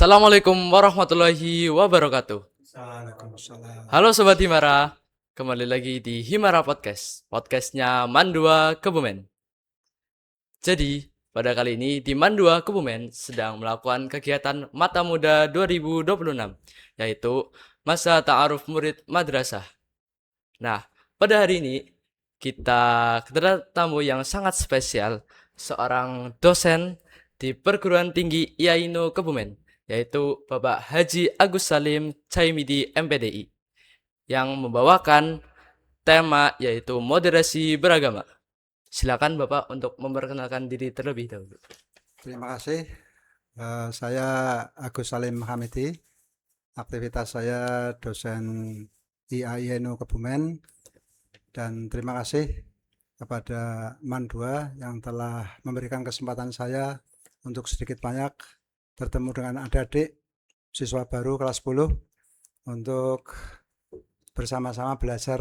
Assalamualaikum warahmatullahi wabarakatuh. Waalaikumsalam. Halo Sobat Himara, kembali lagi di Himara Podcast, podcastnya Mandua Kebumen. Jadi, pada kali ini di Mandua Kebumen sedang melakukan kegiatan Mata Muda 2026, yaitu Masa Ta'aruf Murid Madrasah. Nah, pada hari ini kita kedatangan tamu yang sangat spesial, seorang dosen di Perguruan Tinggi IAINO Kebumen, yaitu Bapak Haji Agus Salim Caimidi MPDI, yang membawakan tema yaitu moderasi beragama. Silakan Bapak untuk memperkenalkan diri terlebih dahulu. Terima kasih. Saya Agus Salim Hamidi. Aktivitas saya dosen IAINO Kebumen. Dan terima kasih kepada Mandua yang telah memberikan kesempatan saya untuk sedikit banyak bertemu dengan adik-adik siswa baru kelas 10 untuk bersama-sama belajar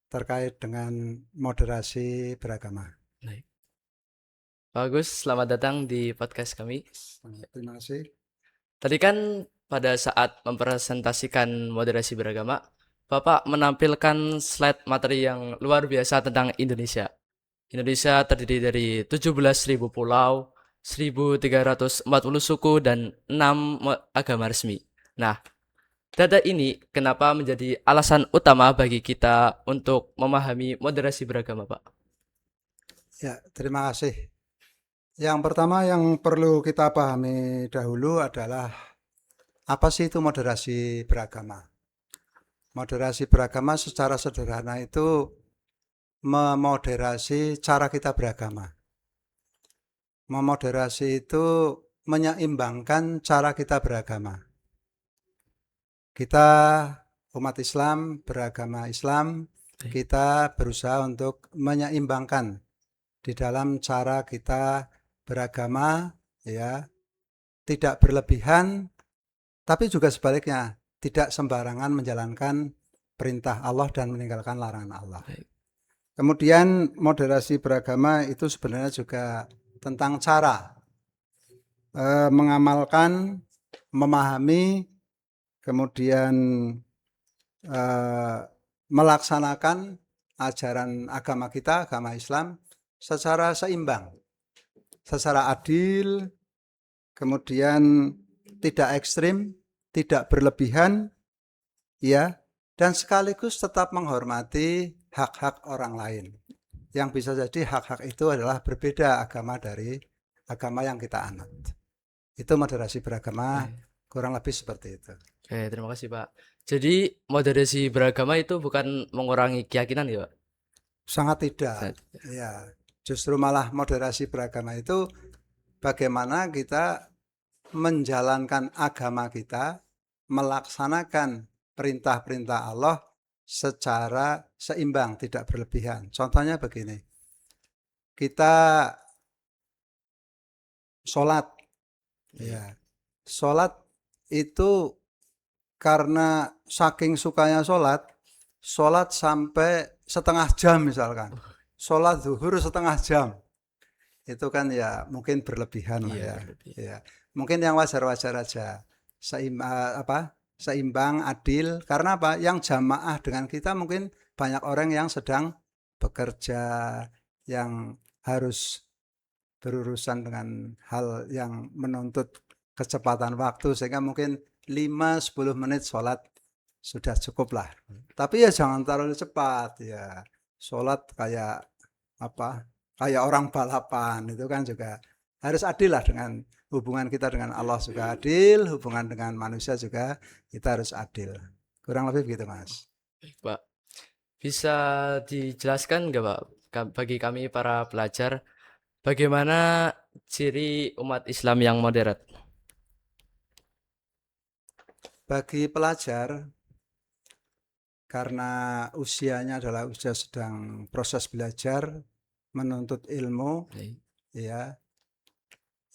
terkait dengan moderasi beragama. Baik. Bagus, selamat datang di podcast kami. Terima kasih. Tadi kan pada saat mempresentasikan moderasi beragama, Bapak menampilkan slide materi yang luar biasa tentang Indonesia. Indonesia terdiri dari 17.000 pulau, 1.340 suku, dan 6 agama resmi. Nah, data ini kenapa menjadi alasan utama bagi kita untuk memahami moderasi beragama, Pak? Ya, terima kasih. Yang pertama yang perlu kita pahami dahulu adalah apa sih itu moderasi beragama? Moderasi beragama secara sederhana itu memoderasi cara kita beragama. Memoderasi itu menyeimbangkan cara kita beragama. Kita umat Islam beragama Islam, kita berusaha untuk menyeimbangkan di dalam cara kita beragama, ya, tidak berlebihan, tapi juga sebaliknya, tidak sembarangan menjalankan perintah Allah dan meninggalkan larangan Allah. Kemudian moderasi beragama itu sebenarnya juga tentang cara mengamalkan, memahami, kemudian melaksanakan ajaran agama kita, agama Islam secara seimbang, secara adil, kemudian tidak ekstrim, tidak berlebihan, ya, dan sekaligus tetap menghormati hak-hak orang lain. Yang bisa jadi hak-hak itu adalah berbeda agama dari agama yang kita anut. Itu moderasi beragama, kurang lebih seperti itu. Oke, terima kasih Pak. Jadi moderasi beragama itu bukan mengurangi keyakinan ya Pak? Sangat tidak. Ya, justru malah moderasi beragama itu bagaimana kita menjalankan agama kita, melaksanakan perintah-perintah Allah secara seimbang, tidak berlebihan. Contohnya begini, kita sholat, ya, sholat itu karena saking sukanya sholat sampai setengah jam misalkan, sholat zuhur setengah jam, itu kan ya mungkin berlebihan lah ya. Ya. Mungkin yang wajar-wajar aja, seimbang, adil. Karena apa? Yang jamaah dengan kita mungkin banyak orang yang sedang bekerja, yang harus berurusan dengan hal yang menuntut kecepatan waktu, sehingga mungkin 5-10 menit sholat sudah cukup lah. Tapi ya jangan terlalu cepat ya. Sholat kayak apa? Kayak orang balapan, itu kan juga harus adil lah. Dengan hubungan kita dengan Allah juga adil, hubungan dengan manusia juga kita harus adil. Kurang lebih begitu, Mas. Baik, Pak. Bisa dijelaskan nggak Pak, bagi kami para pelajar, bagaimana ciri umat Islam yang moderat? Bagi pelajar, karena usianya adalah usia sedang proses belajar, menuntut ilmu, ya,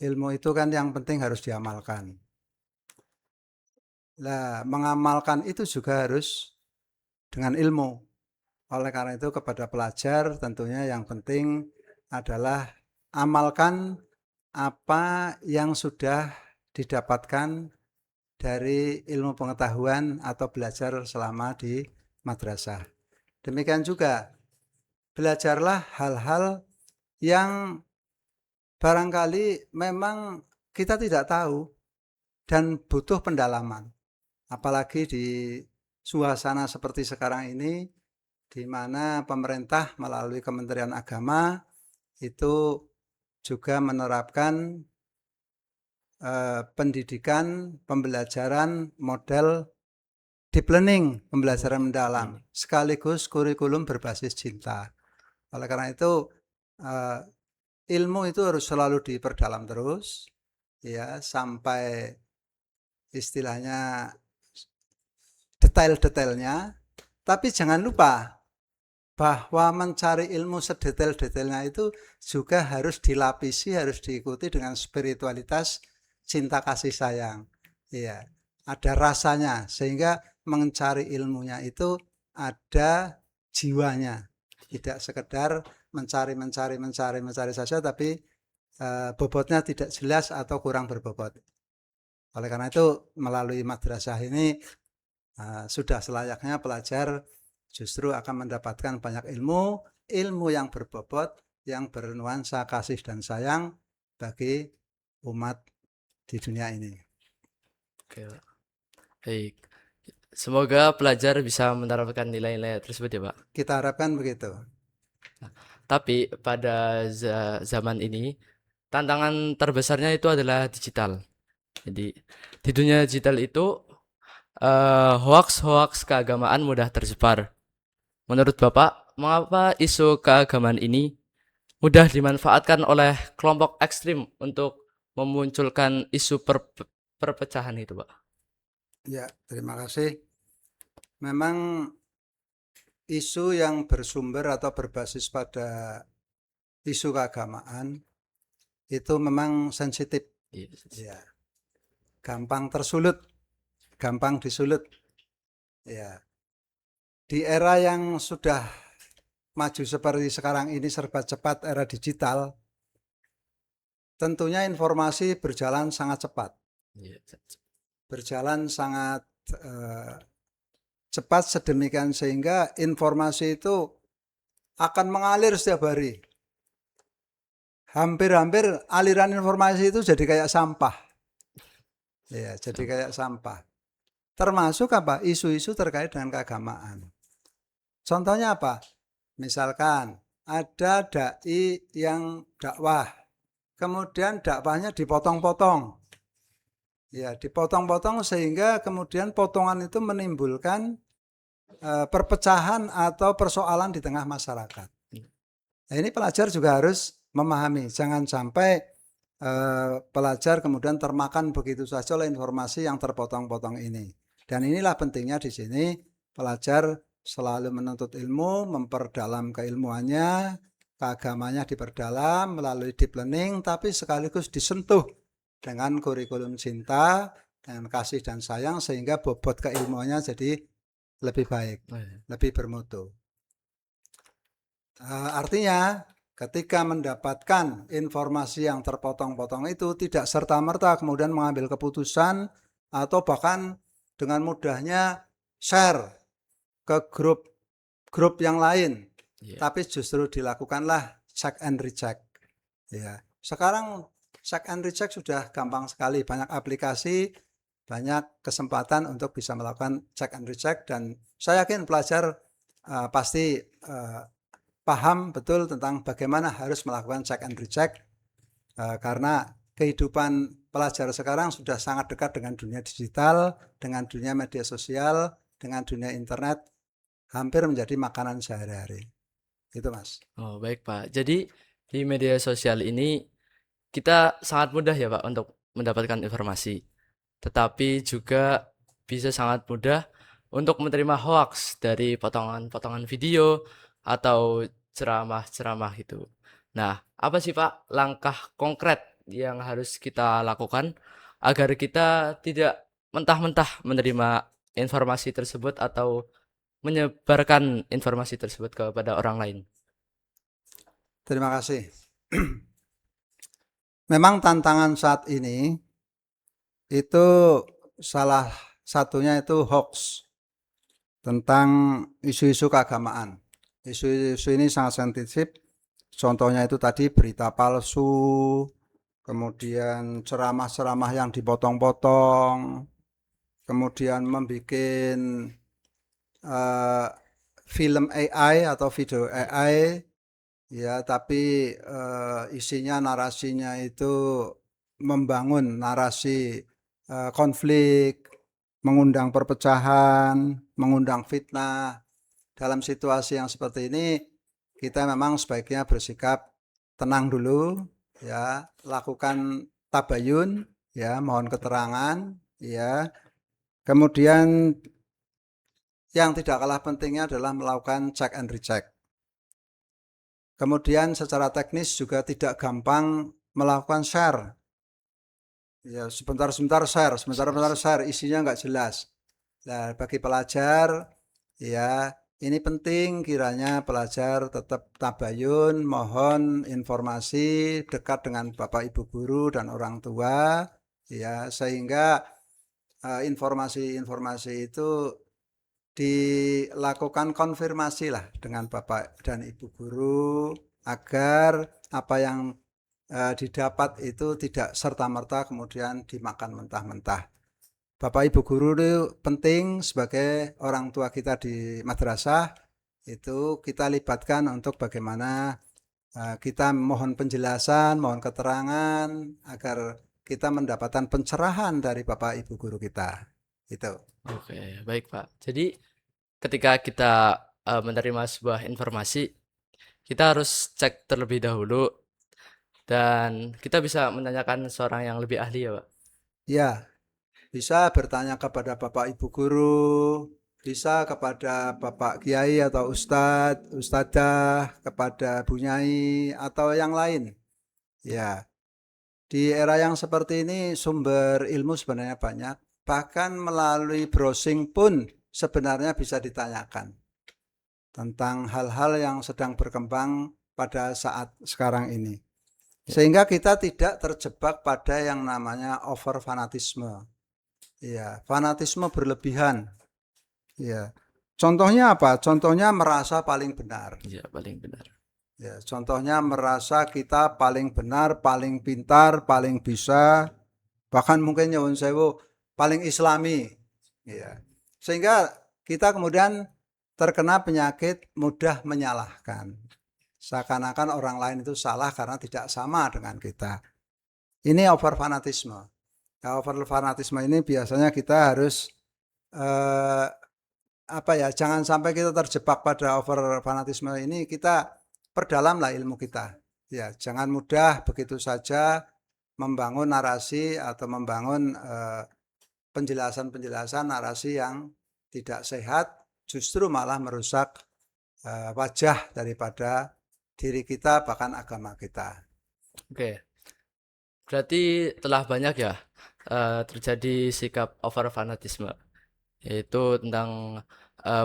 ilmu itu kan yang penting harus diamalkan. Nah, mengamalkan itu juga harus dengan ilmu. Oleh karena itu kepada pelajar tentunya yang penting adalah amalkan apa yang sudah didapatkan dari ilmu pengetahuan atau belajar selama di madrasah. Demikian juga belajarlah hal-hal yang barangkali memang kita tidak tahu dan butuh pendalaman. Apalagi di suasana seperti sekarang ini, di mana pemerintah melalui Kementerian Agama itu juga menerapkan pendidikan, pembelajaran model deep learning, pembelajaran mendalam, sekaligus kurikulum berbasis cinta. Oleh karena itu, ilmu itu harus selalu diperdalam terus, ya, sampai istilahnya detail-detailnya. Tapi jangan lupa bahwa mencari ilmu sedetail-detailnya itu juga harus dilapisi, harus diikuti dengan spiritualitas cinta kasih sayang. Iya, ada rasanya sehingga mencari ilmunya itu ada jiwanya. Tidak sekedar mencari saja tapi bobotnya tidak jelas atau kurang berbobot. Oleh karena itu melalui madrasah ini sudah selayaknya pelajar justru akan mendapatkan banyak ilmu yang berbobot, yang bernuansa kasih dan sayang bagi umat di dunia ini. Oke, Pak. Baik. Semoga pelajar bisa menerapkan nilai-nilai tersebut ya, Pak. Kita harapkan begitu. Tapi pada zaman ini, tantangan terbesarnya itu adalah digital. Jadi, di dunia digital itu, hoaks-hoaks keagamaan mudah tersebar. Menurut Bapak, mengapa isu keagamaan ini mudah dimanfaatkan oleh kelompok ekstrim untuk memunculkan isu perpecahan itu, Pak? Ya, terima kasih. Memang isu yang bersumber atau berbasis pada isu keagamaan itu memang sensitif, ya, gampang tersulut, gampang disulut. Ya, di era yang sudah maju seperti sekarang ini serba cepat, era digital, tentunya informasi berjalan sangat cepat, berjalan sangat cepat sedemikian sehingga informasi itu akan mengalir setiap hari. Hampir-hampir aliran informasi itu jadi kayak sampah. Ya, jadi kayak sampah. Termasuk apa? Isu-isu terkait dengan keagamaan. Contohnya apa? Misalkan ada dai yang dakwah, kemudian dakwahnya dipotong-potong. Ya, dipotong-potong sehingga kemudian potongan itu menimbulkan perpecahan atau persoalan di tengah masyarakat. Nah, ini pelajar juga harus memahami, jangan sampai pelajar kemudian termakan begitu saja oleh informasi yang terpotong-potong ini. Dan inilah pentingnya di sini pelajar selalu menuntut ilmu, memperdalam keilmuannya, keagamanya diperdalam melalui deep learning, tapi sekaligus disentuh dengan kurikulum cinta, dengan kasih dan sayang, sehingga bobot keilmuannya jadi lebih baik, lebih bermutu. Artinya ketika mendapatkan informasi yang terpotong-potong itu tidak serta-merta kemudian mengambil keputusan atau bahkan dengan mudahnya share ke grup yang lain, tapi justru dilakukanlah check and recheck. Ya, sekarang check and recheck sudah gampang sekali, banyak aplikasi, banyak kesempatan untuk bisa melakukan check and recheck, dan saya yakin pelajar pasti paham betul tentang bagaimana harus melakukan check and recheck, karena kehidupan pelajar sekarang sudah sangat dekat dengan dunia digital, dengan dunia media sosial, dengan dunia internet, hampir menjadi makanan sehari-hari. Itu, Mas. Oh, baik, Pak. Jadi di media sosial ini kita sangat mudah ya, Pak, untuk mendapatkan informasi. Tetapi juga bisa sangat mudah untuk menerima hoaks dari potongan-potongan video atau ceramah-ceramah itu. Nah, apa sih Pak langkah konkret yang harus kita lakukan agar kita tidak mentah-mentah menerima informasi tersebut atau menyebarkan informasi tersebut kepada orang lain? Terima kasih. Memang tantangan saat ini itu salah satunya itu hoax tentang isu-isu keagamaan. Isu-isu ini sangat sensitif. Contohnya itu tadi berita palsu, kemudian ceramah-ceramah yang dipotong-potong, kemudian membuat film AI atau video AI, ya, tapi isinya narasinya itu membangun narasi konflik, mengundang perpecahan, mengundang fitnah. Dalam situasi yang seperti ini, kita memang sebaiknya bersikap tenang dulu, ya, lakukan tabayun, ya, mohon keterangan, ya. Kemudian yang tidak kalah pentingnya adalah melakukan check and recheck. Kemudian secara teknis juga tidak gampang melakukan share. Ya, sebentar-sebentar share, isinya nggak jelas. Nah, bagi pelajar, ya, ini penting kiranya pelajar tetap tabayun, mohon informasi dekat dengan Bapak Ibu guru dan orang tua, ya, sehingga informasi-informasi itu dilakukan konfirmasi lah dengan Bapak dan Ibu guru agar apa yang didapat itu tidak serta-merta kemudian dimakan mentah-mentah. Bapak Ibu guru itu penting sebagai orang tua kita di madrasah, itu kita libatkan untuk bagaimana kita mohon penjelasan, mohon keterangan agar kita mendapatkan pencerahan dari Bapak Ibu guru kita. Itu. Oke, baik Pak. Jadi ketika kita menerima sebuah informasi, kita harus cek terlebih dahulu dan kita bisa menanyakan seorang yang lebih ahli ya Pak. Ya, bisa bertanya kepada Bapak Ibu guru, bisa kepada Bapak Kiai atau Ustadz, Ustadzah, kepada Bu Nyai atau yang lain. Ya, di era yang seperti ini sumber ilmu sebenarnya banyak. Bahkan melalui browsing pun sebenarnya bisa ditanyakan tentang hal-hal yang sedang berkembang pada saat sekarang ini. Sehingga kita tidak terjebak pada yang namanya over fanatisme. Ya, fanatisme berlebihan. Ya. Contohnya apa? Contohnya merasa paling benar. Iya, paling benar. Ya, contohnya merasa kita paling benar, paling pintar, paling bisa, bahkan mungkin nyuwun sewu paling islami. Ya. Sehingga kita kemudian terkena penyakit mudah menyalahkan. Seakan-akan orang lain itu salah karena tidak sama dengan kita. Ini over fanatisme. Ya, over fanatisme ini biasanya kita harus jangan sampai kita terjebak pada over fanatisme ini. Kita perdalamlah ilmu kita. Ya, jangan mudah begitu saja membangun narasi atau membangun penjelasan-penjelasan narasi yang tidak sehat, justru malah merusak wajah daripada diri kita bahkan agama kita. Oke. Berarti telah banyak ya terjadi sikap over fanatisme, yaitu tentang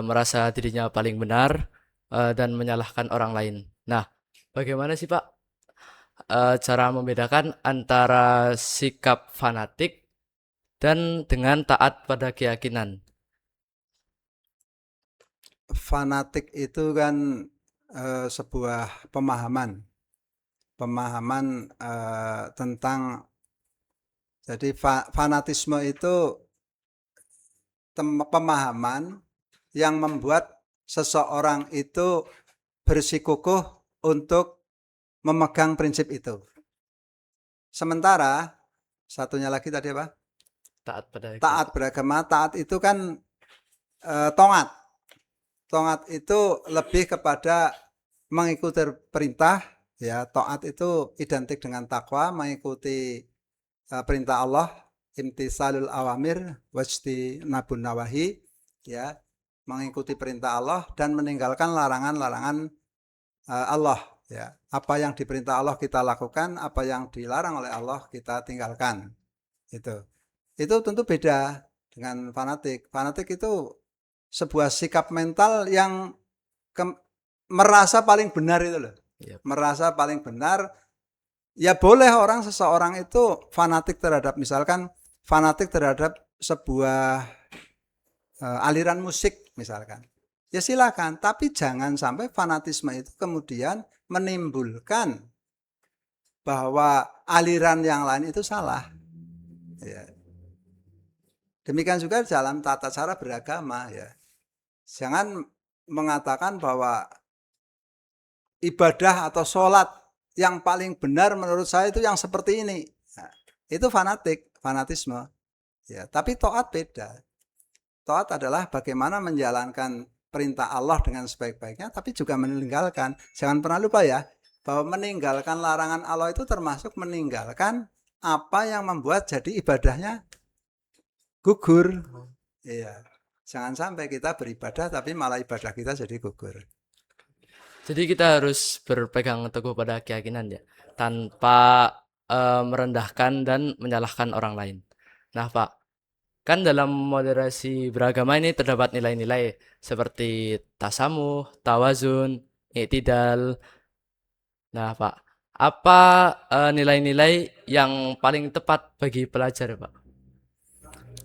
merasa dirinya paling benar dan menyalahkan orang lain. Nah, bagaimana sih Pak cara membedakan antara sikap fanatik dan dengan taat pada keyakinan? Fanatik itu kan sebuah pemahaman tentang, jadi fanatisme itu pemahaman yang membuat seseorang itu bersikukuh untuk memegang prinsip itu. Sementara satunya lagi tadi apa? Taat pada Taat beragama. Taat itu kan tongat. Tongat itu lebih kepada mengikuti perintah, ya. Taat itu identik dengan takwa, mengikuti perintah Allah, imtisalul awamir wajtinabun nawahi, ya, mengikuti perintah Allah dan meninggalkan larangan-larangan Allah, ya. Apa yang diperintah Allah kita lakukan, apa yang dilarang oleh Allah kita tinggalkan. Itu tentu beda dengan fanatik. Fanatik itu sebuah sikap mental yang merasa paling benar itu loh. Yep. Merasa paling benar. Ya boleh seseorang itu fanatik terhadap misalkan fanatik terhadap sebuah aliran musik misalkan. Ya silakan, tapi jangan sampai fanatisme itu kemudian menimbulkan bahwa aliran yang lain itu salah. Ya. Demikian juga dalam tata cara beragama ya. Jangan mengatakan bahwa ibadah atau sholat yang paling benar menurut saya itu yang seperti ini. Nah, itu fanatisme. Ya, tapi taat beda. Taat adalah bagaimana menjalankan perintah Allah dengan sebaik-baiknya, tapi juga meninggalkan. Jangan pernah lupa ya, bahwa meninggalkan larangan Allah itu termasuk meninggalkan apa yang membuat jadi ibadahnya gugur. Iya. Jangan sampai kita beribadah tapi malah ibadah kita jadi gugur. Jadi kita harus berpegang teguh pada keyakinan ya, tanpa merendahkan dan menyalahkan orang lain. Nah, Pak, kan dalam moderasi beragama ini terdapat nilai-nilai seperti tasamuh, tawazun, i'tidal. Nah, Pak, apa nilai-nilai yang paling tepat bagi pelajar, Pak?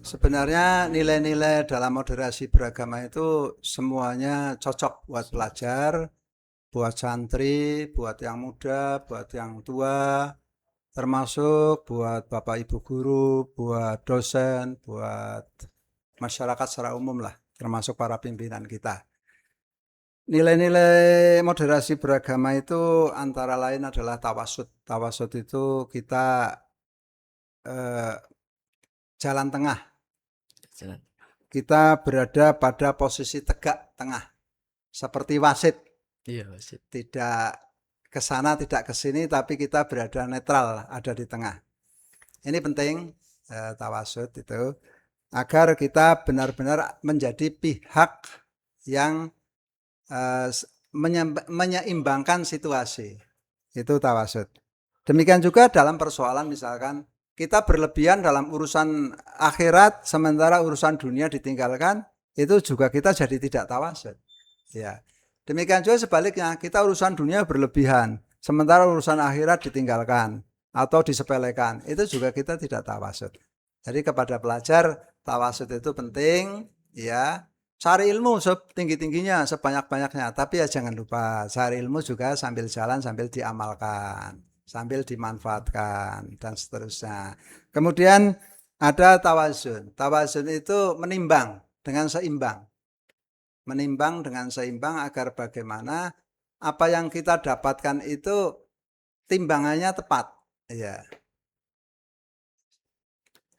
Sebenarnya nilai-nilai dalam moderasi beragama itu semuanya cocok buat pelajar, buat santri, buat yang muda, buat yang tua, termasuk buat Bapak Ibu guru, buat dosen, buat masyarakat secara umum lah, termasuk para pimpinan kita. Nilai-nilai moderasi beragama itu antara lain adalah tawasud. Tawasud itu kita jalan tengah. Jalan. Kita berada pada posisi tegak tengah, seperti wasit. Iya, wasit. Tidak ke sana, tidak ke sini, tapi kita berada netral, ada di tengah. Ini penting tawasud itu agar kita benar-benar menjadi pihak yang menyeimbangkan situasi. Itu tawasud. Demikian juga dalam persoalan misalkan kita berlebihan dalam urusan akhirat sementara urusan dunia ditinggalkan, itu juga kita jadi tidak tawasud. Ya. Demikian juga sebaliknya, kita urusan dunia berlebihan sementara urusan akhirat ditinggalkan atau disepelekan, itu juga kita tidak tawasud. Jadi kepada pelajar tawasud itu penting, ya. Cari ilmu setinggi-tingginya, sebanyak-banyaknya, tapi ya jangan lupa cari ilmu juga sambil jalan, sambil diamalkan, sambil dimanfaatkan dan seterusnya. Kemudian ada tawazun. Tawazun itu menimbang dengan seimbang. Menimbang dengan seimbang agar bagaimana apa yang kita dapatkan itu timbangannya tepat. Ya.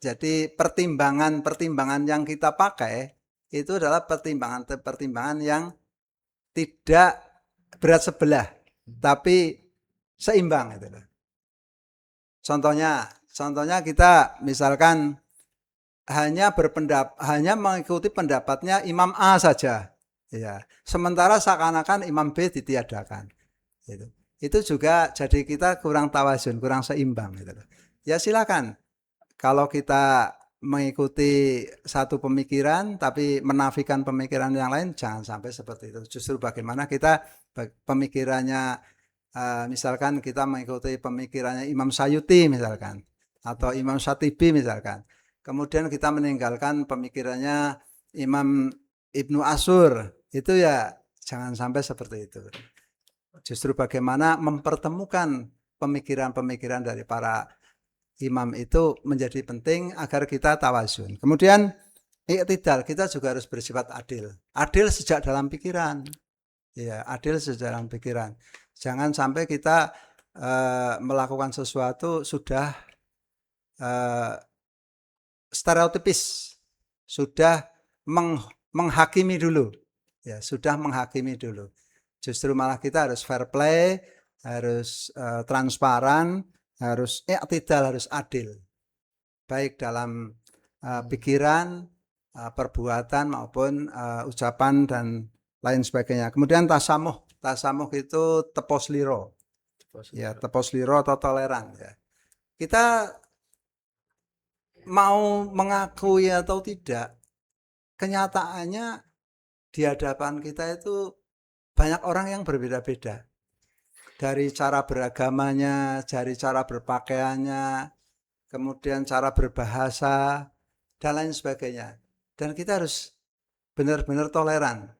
Jadi pertimbangan yang kita pakai itu adalah pertimbangan yang tidak berat sebelah, tapi seimbang itu. Contohnya kita misalkan hanya mengikuti pendapatnya Imam A saja, ya. Sementara seakan-akan Imam B ditiadakan. Itu juga jadi kita kurang tawazun, kurang seimbang. Gitu. Ya silakan. Kalau kita mengikuti satu pemikiran tapi menafikan pemikiran yang lain, jangan sampai seperti itu. Justru bagaimana kita pemikirannya, misalkan kita mengikuti pemikirannya Imam Sayuti misalkan, atau Imam Syatibi misalkan. Kemudian kita meninggalkan pemikirannya Imam Ibnu Ashur, itu ya jangan sampai seperti itu. Justru bagaimana mempertemukan pemikiran-pemikiran dari para imam itu menjadi penting agar kita tawazun. Kemudian i'tidal, kita juga harus bersifat adil. Adil sejak dalam pikiran. Ya, adil sejak dalam pikiran. Jangan sampai kita melakukan sesuatu sudah stereotipis, sudah menghakimi dulu. Ya, sudah menghakimi dulu. Justru malah kita harus fair play, harus transparan, harus i'tidal, harus adil. Baik dalam pikiran, perbuatan maupun ucapan dan lain sebagainya. Kemudian tasamuh. Tasamuh itu tepos liro. Ya, tepos liro atau toleran ya. Kita mau mengakui atau tidak, kenyataannya di hadapan kita itu banyak orang yang berbeda-beda. Dari cara beragamanya, dari cara berpakaiannya, kemudian cara berbahasa, dan lain sebagainya. Dan kita harus benar-benar toleran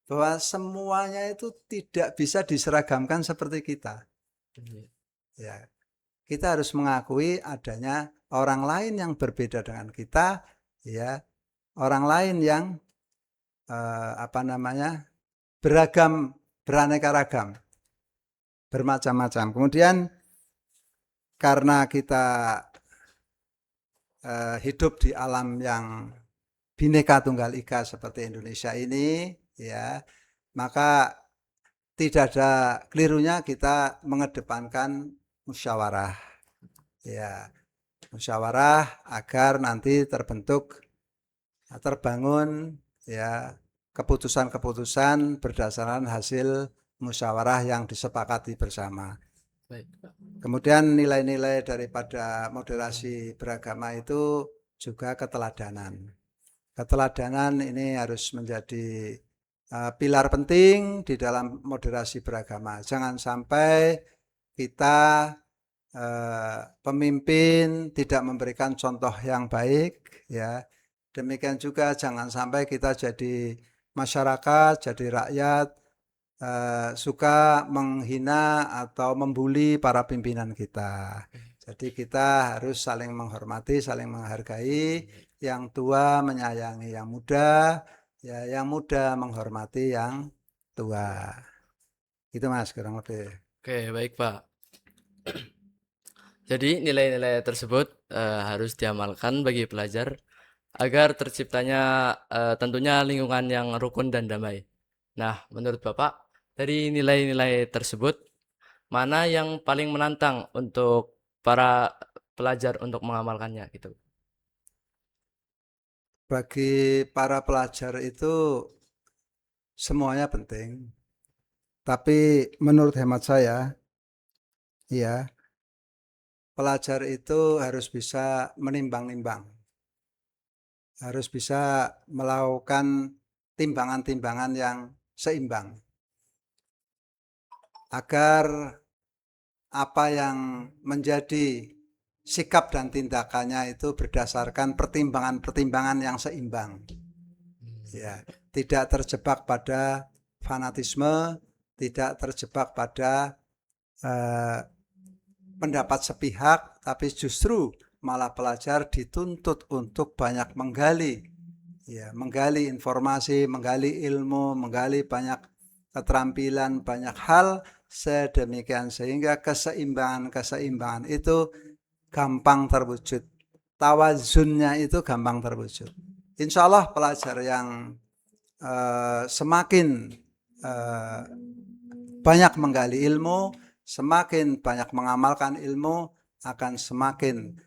bahwa semuanya itu tidak bisa diseragamkan seperti kita. Ya, kita harus mengakui adanya orang lain yang berbeda dengan kita, ya, orang lain yang beragam, beraneka ragam, bermacam-macam. Kemudian karena kita hidup di alam yang Bhinneka Tunggal Ika seperti Indonesia ini, ya, maka tidak ada kelirunya kita mengedepankan musyawarah, ya, musyawarah agar nanti terbangun, ya, keputusan-keputusan berdasarkan hasil musyawarah yang disepakati bersama. Baik, Pak. Kemudian nilai-nilai daripada moderasi beragama itu juga keteladanan. Keteladanan ini harus menjadi pilar penting di dalam moderasi beragama. Jangan sampai kita pemimpin tidak memberikan contoh yang baik, ya. Demikian juga jangan sampai kita jadi masyarakat, jadi rakyat suka menghina atau membuli para pimpinan kita. Jadi kita harus saling menghormati, saling menghargai, yang tua menyayangi yang muda, ya, yang muda menghormati yang tua. Itu Mas kurang lebih. Oke, baik Pak. Jadi nilai-nilai tersebut harus diamalkan bagi pelajar agar terciptanya tentunya lingkungan yang rukun dan damai. Nah, menurut Bapak, dari nilai-nilai tersebut, mana yang paling menantang untuk para pelajar untuk mengamalkannya gitu? Bagi para pelajar itu semuanya penting. Tapi menurut hemat saya, ya, pelajar itu harus bisa menimbang-nimbang. Harus bisa melakukan timbangan-timbangan yang seimbang. Agar apa yang menjadi sikap dan tindakannya itu berdasarkan pertimbangan-pertimbangan yang seimbang. Ya, tidak terjebak pada fanatisme, tidak terjebak pada pendapat sepihak, tapi justru malah pelajar dituntut untuk banyak menggali, ya, menggali informasi, menggali ilmu, menggali banyak keterampilan, banyak hal sedemikian sehingga keseimbangan itu gampang terwujud, tawazunnya itu gampang terwujud. Insya Allah pelajar yang semakin banyak menggali ilmu, semakin banyak mengamalkan ilmu, akan semakin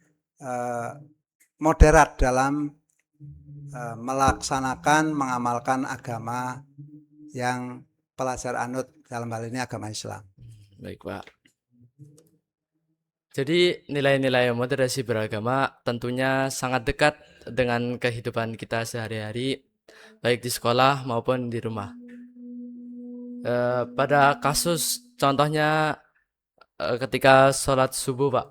moderat dalam melaksanakan, mengamalkan agama yang pelajar anut, dalam hal ini agama Islam. Baik Pak. Jadi nilai-nilai moderasi beragama tentunya sangat dekat dengan kehidupan kita sehari-hari, baik di sekolah maupun di rumah. Pada kasus contohnya ketika sholat subuh Pak,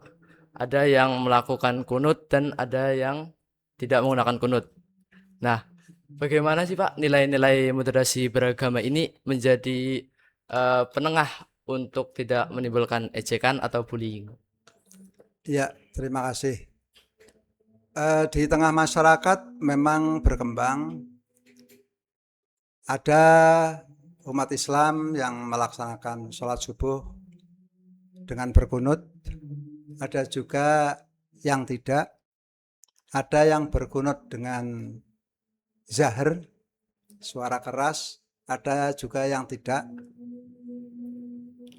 ada yang melakukan kunut dan ada yang tidak menggunakan kunut. Nah, bagaimana sih Pak nilai-nilai moderasi beragama ini menjadi penengah untuk tidak menimbulkan ejekan atau bullying? Ya, terima kasih. Di tengah masyarakat memang berkembang, ada umat Islam yang melaksanakan sholat subuh dengan berkunut, ada juga yang tidak, ada yang berkunut dengan zahar, suara keras, ada juga yang tidak.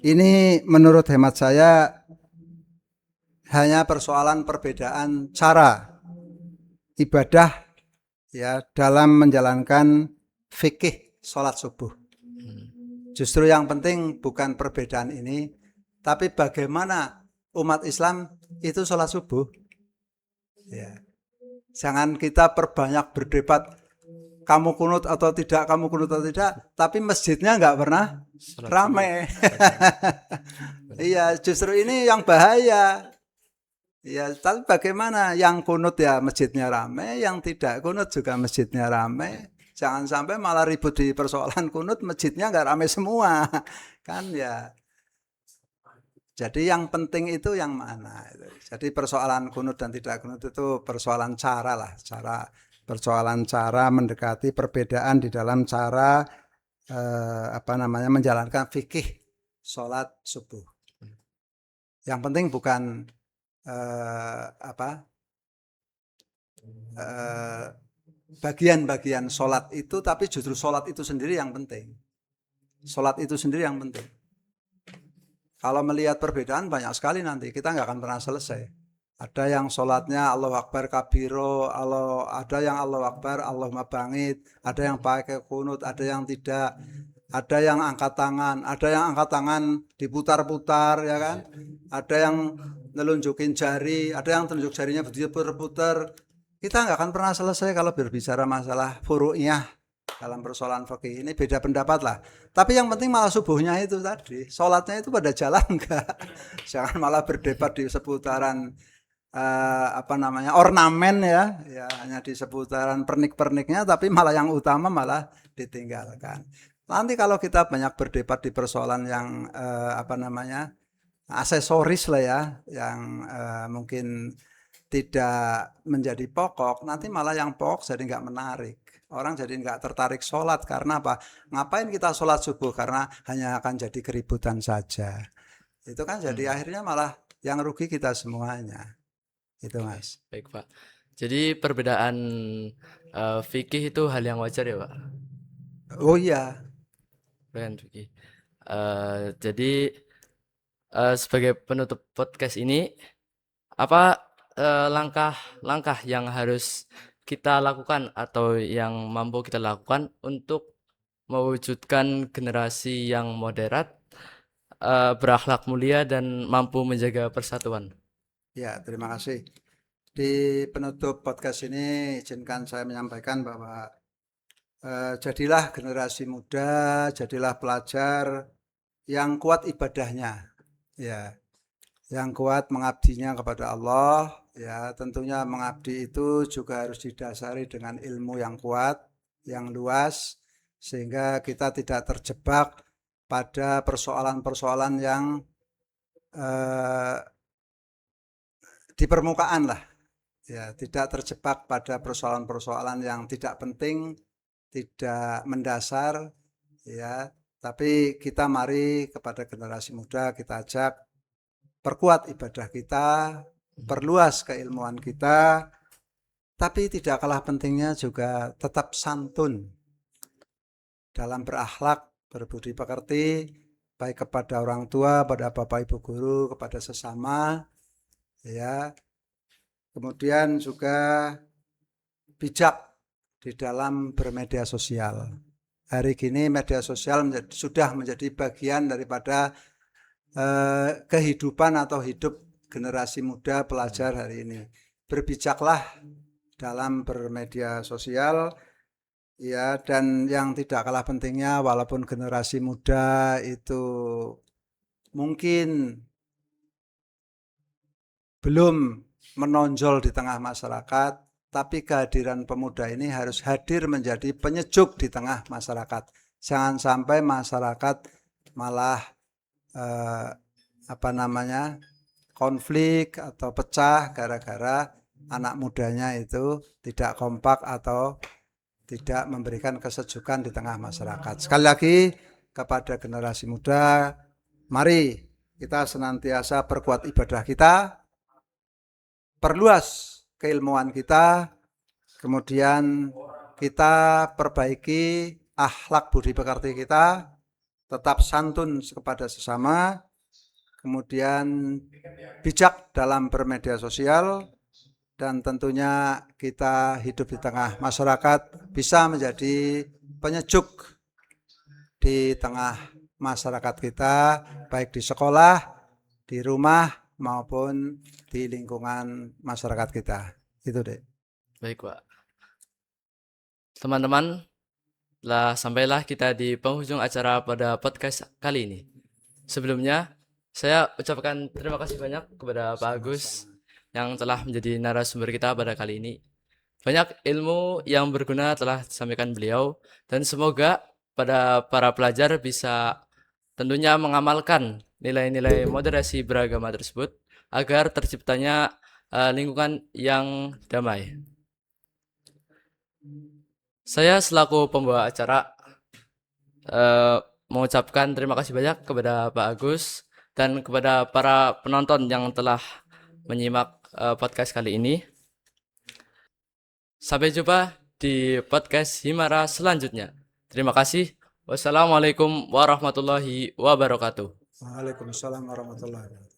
Ini menurut hemat saya hanya persoalan perbedaan cara ibadah, ya, dalam menjalankan fikih sholat subuh. Justru yang penting bukan perbedaan ini, tapi bagaimana umat Islam itu sholat subuh. Ya. Jangan kita perbanyak berdebat kamu kunut atau tidak, kamu kunut atau tidak, tapi masjidnya nggak pernah ramai. Iya, justru ini yang bahaya. Ya, tapi bagaimana yang kunut ya masjidnya rame, yang tidak kunut juga masjidnya rame. Jangan sampai malah ribut di persoalan kunut, masjidnya nggak rame semua. Kan ya. Jadi yang penting itu yang mana? Jadi persoalan kunut dan tidak kunut itu persoalan cara lah, persoalan cara mendekati perbedaan di dalam cara menjalankan fikih sholat subuh. Yang penting bukan bagian-bagian sholat itu, tapi justru sholat itu sendiri yang penting. Sholat itu sendiri yang penting. Kalau melihat perbedaan banyak sekali nanti, kita nggak akan pernah selesai. Ada yang sholatnya Allahu Akbar kabiro, ada yang Allahu Akbar Allahumma bangit, ada yang pakai kunut, ada yang tidak, ada yang angkat tangan diputar-putar, ya kan? Ada yang nelunjukin jari, ada yang tunjuk jarinya berputar-putar. Kita nggak akan pernah selesai kalau berbicara masalah furu'iyah dalam persoalan fikih ini, beda pendapat lah. Tapi yang penting malah subuhnya itu tadi, sholatnya itu pada jalan enggak. Jangan malah berdebat di seputaran ornamen ya hanya di seputaran pernik-perniknya, tapi malah yang utama malah ditinggalkan. Nanti kalau kita banyak berdebat di persoalan yang aksesoris lah ya, yang mungkin tidak menjadi pokok, nanti malah yang pokok jadi nggak menarik. Orang jadi nggak tertarik sholat. Karena apa? Ngapain kita sholat subuh? Karena hanya akan jadi keributan saja. Itu kan jadi akhirnya malah yang rugi kita semuanya. Itu Mas. Baik Pak. Jadi perbedaan fikih itu hal yang wajar ya Pak? Oh iya. Perbedaan fikih. Jadi sebagai penutup podcast ini, apa langkah-langkah yang harus kita lakukan atau yang mampu kita lakukan untuk mewujudkan generasi yang moderat, berakhlak mulia dan mampu menjaga persatuan? Ya, terima kasih. Di penutup podcast ini izinkan saya menyampaikan bahwa jadilah generasi muda, jadilah pelajar yang kuat ibadahnya, ya, yang kuat mengabdinya kepada Allah. Ya, tentunya mengabdi itu juga harus didasari dengan ilmu yang kuat, yang luas, sehingga kita tidak terjebak pada persoalan-persoalan yang di permukaan lah. Ya, tidak terjebak pada persoalan-persoalan yang tidak penting, tidak mendasar, ya. Tapi kita mari kepada generasi muda kita ajak perkuat ibadah kita, perluas keilmuan kita, tapi tidak kalah pentingnya juga tetap santun dalam berakhlak, berbudi pekerti, baik kepada orang tua, pada bapak ibu guru, kepada sesama, ya. Kemudian juga bijak di dalam bermedia sosial. Hari ini media sosial sudah menjadi bagian daripada kehidupan atau hidup generasi muda pelajar hari ini. Berbijaklah dalam bermedia sosial, ya, dan yang tidak kalah pentingnya, walaupun generasi muda itu mungkin belum menonjol di tengah masyarakat, tapi kehadiran pemuda ini harus hadir menjadi penyejuk di tengah masyarakat. Jangan sampai masyarakat malah konflik atau pecah gara-gara anak mudanya itu tidak kompak atau tidak memberikan kesejukan di tengah masyarakat. Sekali lagi kepada generasi muda, mari kita senantiasa perkuat ibadah kita, perluas keilmuan kita, kemudian kita perbaiki akhlak budi pekerti kita, tetap santun kepada sesama, kemudian bijak dalam bermedia sosial, dan tentunya kita hidup di tengah masyarakat bisa menjadi penyejuk di tengah masyarakat kita, baik di sekolah, di rumah, maupun di lingkungan masyarakat kita. Itu deh. Baik Pak. Teman-teman, sampailah kita di penghujung acara pada podcast kali ini. Sebelumnya, saya ucapkan terima kasih banyak kepada Pak Agus yang telah menjadi narasumber kita pada kali ini. Banyak ilmu yang berguna telah disampaikan beliau dan semoga pada para pelajar bisa tentunya mengamalkan nilai-nilai moderasi beragama tersebut agar terciptanya lingkungan yang damai. Saya selaku pembawa acara mengucapkan terima kasih banyak kepada Pak Agus dan kepada para penonton yang telah menyimak podcast kali ini. Sampai jumpa di podcast Himara selanjutnya. Terima kasih. Wassalamualaikum warahmatullahi wabarakatuh. Waalaikumsalam warahmatullahi wabarakatuh.